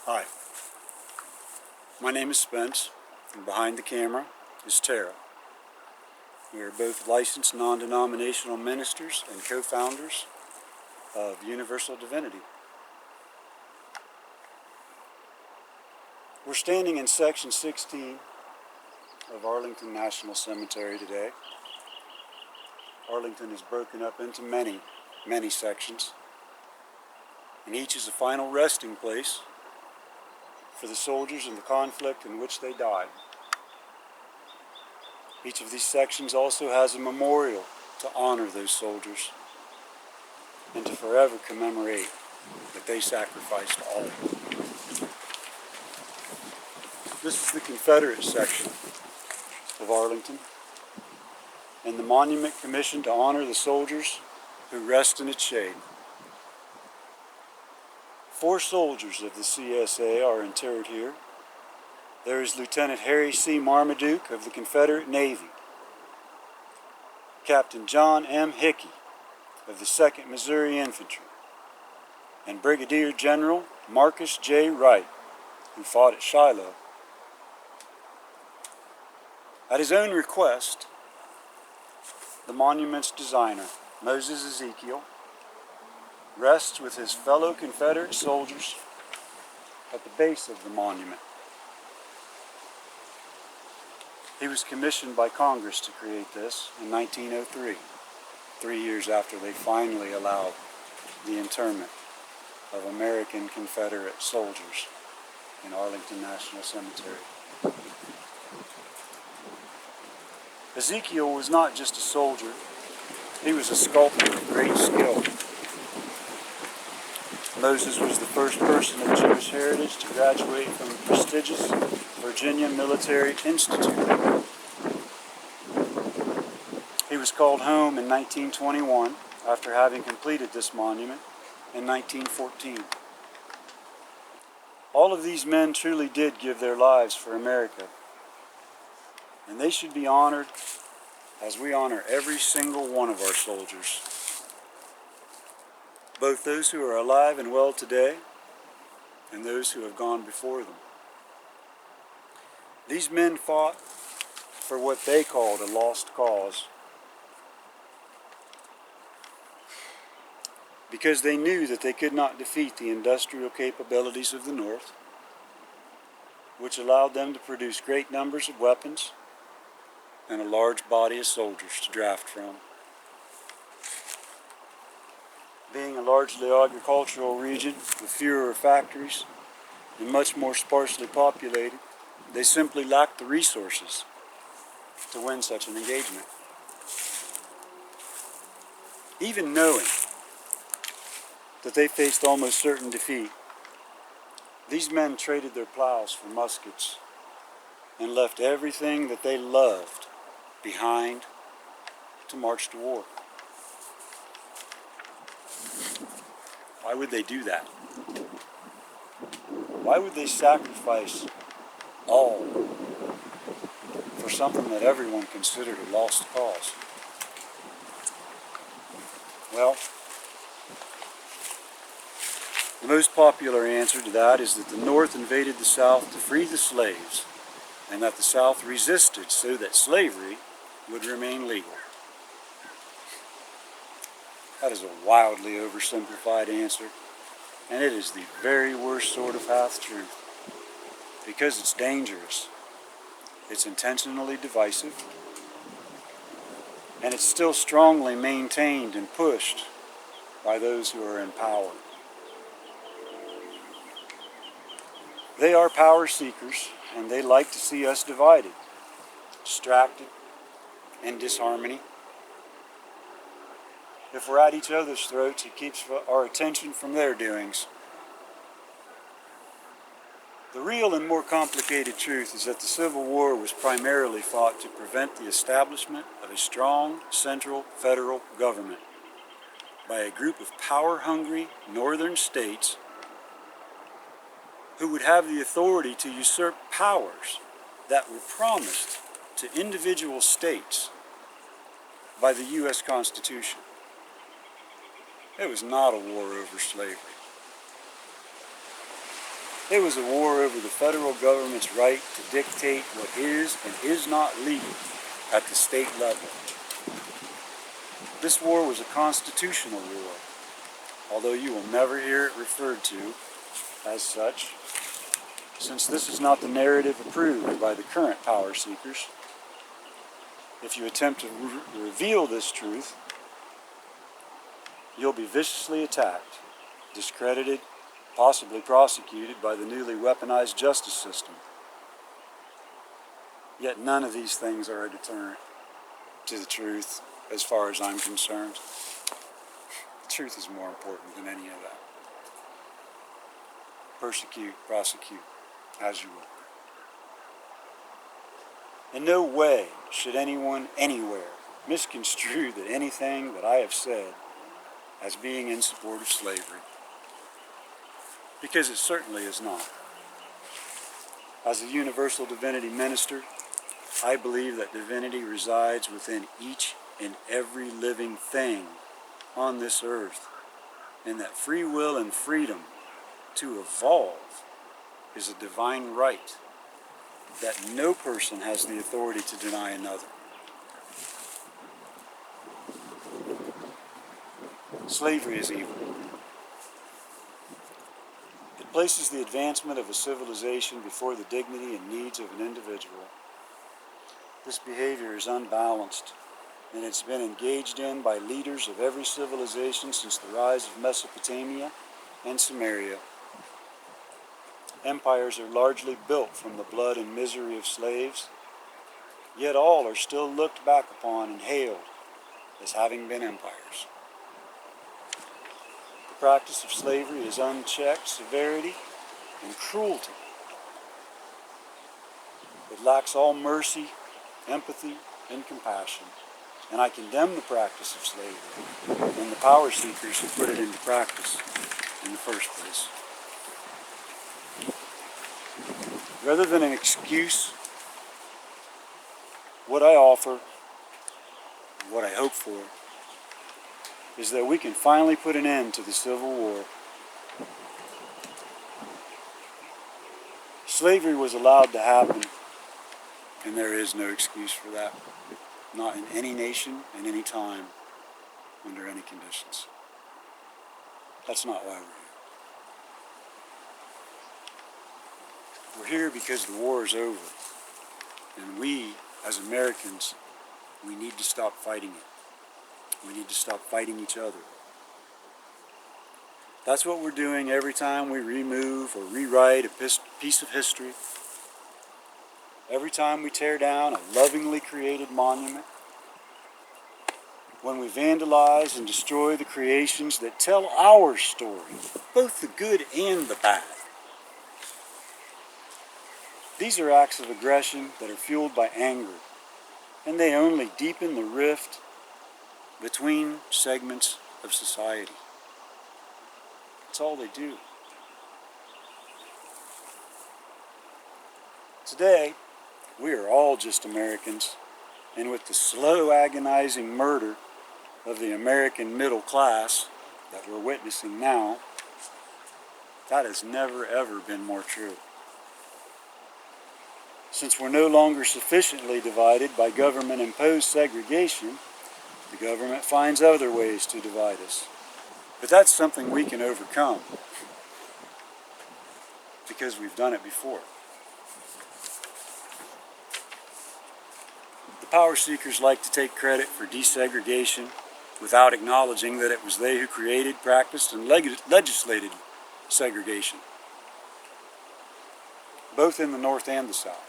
Hi, my name is Spence, and behind the camera is Tara. We are both licensed non-denominational ministers and co-founders of Universal Divinity. We're standing in section 16 of Arlington National Cemetery today. Arlington is broken up into many sections, and each is a final resting place for the soldiers in the conflict in which they died. Each of these sections also has a memorial to honor those soldiers and to forever commemorate that they sacrificed all. This is the Confederate section of Arlington, and the monument commissioned to honor the soldiers who rest in its shade. 4 soldiers of the CSA are interred here. There is Lieutenant Harry C. Marmaduke of the Confederate Navy, Captain John M. Hickey of the 2nd Missouri Infantry, and Brigadier General Marcus J. Wright, who fought at Shiloh. At his own request, the monument's designer, Moses Ezekiel, rests with his fellow Confederate soldiers at the base of the monument. He was commissioned by Congress to create this in 1903, 3 years after they finally allowed the interment of American Confederate soldiers in Arlington National Cemetery. Ezekiel was not just a soldier, he was a sculptor of great skill. Moses was the first person of Jewish heritage to graduate from the prestigious Virginia Military Institute. He was called home in 1921 after having completed this monument in 1914. All of these men truly did give their lives for America, and they should be honored as we honor every single one of our soldiers, both those who are alive and well today and those who have gone before them. These men fought for what they called a lost cause, because they knew that they could not defeat the industrial capabilities of the North, which allowed them to produce great numbers of weapons and a large body of soldiers to draft from. Being a largely agricultural region with fewer factories and much more sparsely populated, they simply lacked the resources to win such an engagement. Even knowing that they faced almost certain defeat, these men traded their plows for muskets and left everything that they loved behind to march to war. Why would they do that? Why would they sacrifice all for something that everyone considered a lost cause? Well, the most popular answer to that is that the North invaded the South to free the slaves, and that the South resisted so that slavery would remain legal. That is a wildly oversimplified answer, and it is the very worst sort of half-truth, because it's dangerous, it's intentionally divisive, and it's still strongly maintained and pushed by those who are in power. They are power seekers, and they like to see us divided, distracted, in disharmony. If we're at each other's throats, it keeps our attention from their doings. The real and more complicated truth is that the Civil War was primarily fought to prevent the establishment of a strong central federal government by a group of power-hungry northern states who would have the authority to usurp powers that were promised to individual states by the U.S. Constitution. It was not a war over slavery. It was a war over the federal government's right to dictate what is and is not legal at the state level. This war was a constitutional war, although you will never hear it referred to as such, since this is not the narrative approved by the current power seekers. If you attempt to reveal this truth, you'll be viciously attacked, discredited, possibly prosecuted by the newly weaponized justice system. Yet none of these things are a deterrent to the truth as far as I'm concerned. The truth is more important than any of that. Persecute, prosecute, as you will. In no way should anyone anywhere misconstrue that anything that I have said as being in support of slavery, because it certainly is not. As a universal divinity minister, I believe that divinity resides within each and every living thing on this earth, and that free will and freedom to evolve is a divine right that no person has the authority to deny another. Slavery is evil. It places the advancement of a civilization before the dignity and needs of an individual. This behavior is unbalanced, and it's been engaged in by leaders of every civilization since the rise of Mesopotamia and Samaria. Empires are largely built from the blood and misery of slaves, yet all are still looked back upon and hailed as having been empires. The practice of slavery is unchecked severity and cruelty. It lacks all mercy, empathy, and compassion, and I condemn the practice of slavery and the power seekers who put it into practice in the first place. Rather than an excuse, what I offer, what I hope for, is that we can finally put an end to the Civil War. Slavery was allowed to happen, and there is no excuse for that. Not in any nation, in any time, under any conditions. That's not why we're here. We're here because the war is over, and we, as Americans, we need to stop fighting it. We need to stop fighting each other. That's what we're doing every time we remove or rewrite a piece of history. Every time we tear down a lovingly created monument. When we vandalize and destroy the creations that tell our story, both the good and the bad. These are acts of aggression that are fueled by anger, and they only deepen the rift between segments of society. That's all they do. Today, we are all just Americans, and with the slow, agonizing murder of the American middle class that we're witnessing now, that has never ever been more true. Since we're no longer sufficiently divided by government-imposed segregation, the government finds other ways to divide us. But that's something we can overcome, because we've done it before. The power seekers like to take credit for desegregation without acknowledging that it was they who created, practiced, and legislated segregation, both in the North and the South.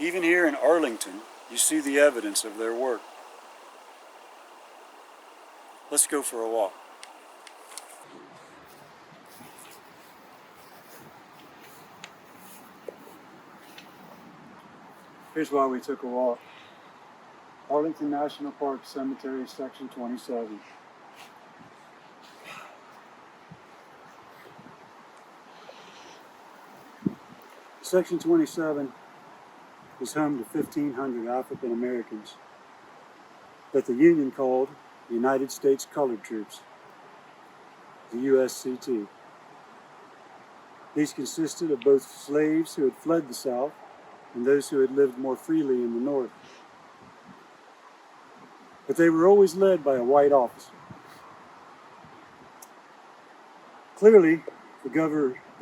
Even here in Arlington, you see the evidence of their work. Let's go for a walk. Here's why we took a walk. Arlington National Park Cemetery, Section 27. Section 27 is home to 1,500 African Americans that the Union called United States Colored Troops, the USCT. These consisted of both slaves who had fled the South and those who had lived more freely in the North. But they were always led by a white officer. Clearly, the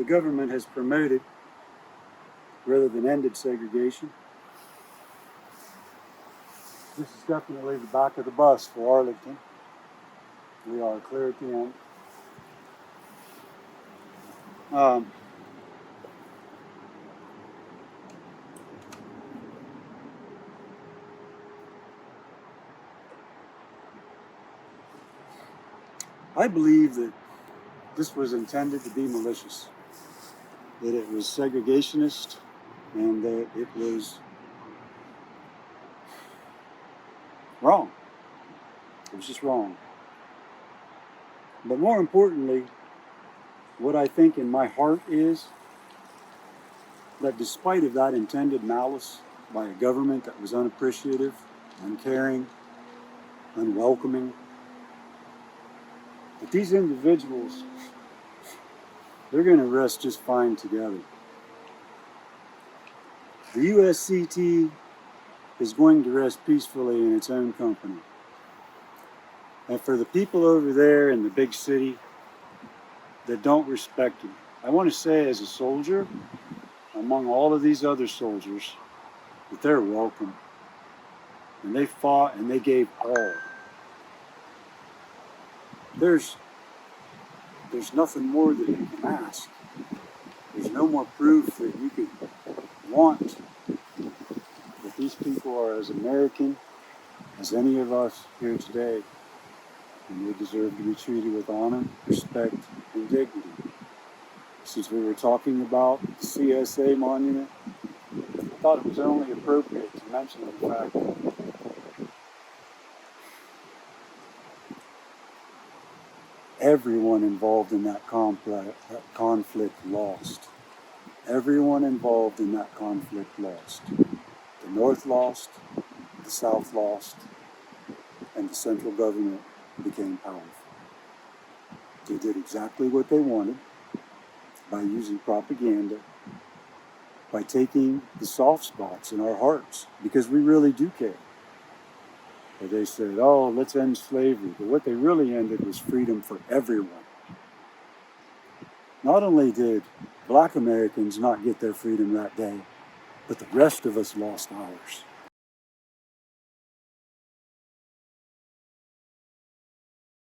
government has promoted rather than ended segregation. This is definitely the back of the bus for Arlington. We are clear at the end. I believe that this was intended to be malicious, that it was segregationist, and that it was wrong. It was just wrong. But more importantly, what I think in my heart is that despite of that intended malice by a government that was unappreciative, uncaring, unwelcoming, that these individuals, they're going to rest just fine together. The USCT is going to rest peacefully in its own company. And for the people over there in the big city that don't respect it, I want to say as a soldier, among all of these other soldiers, that they're welcome. And they fought and they gave all. There's nothing more that you can ask. There's no more proof that you could want that these people are as American as any of us here today, and they deserve to be treated with honor, respect, and dignity. Since we were talking about the CSA monument, I thought it was only appropriate to mention the fact that everyone involved in that conflict lost. Everyone involved in that conflict lost. The North lost, the South lost, and the central government became powerful. They did exactly what they wanted by using propaganda, by taking the soft spots in our hearts, because we really do care. But they said, oh, let's end slavery. But what they really ended was freedom for everyone. Not only did Black Americans not get their freedom that day, but the rest of us lost ours.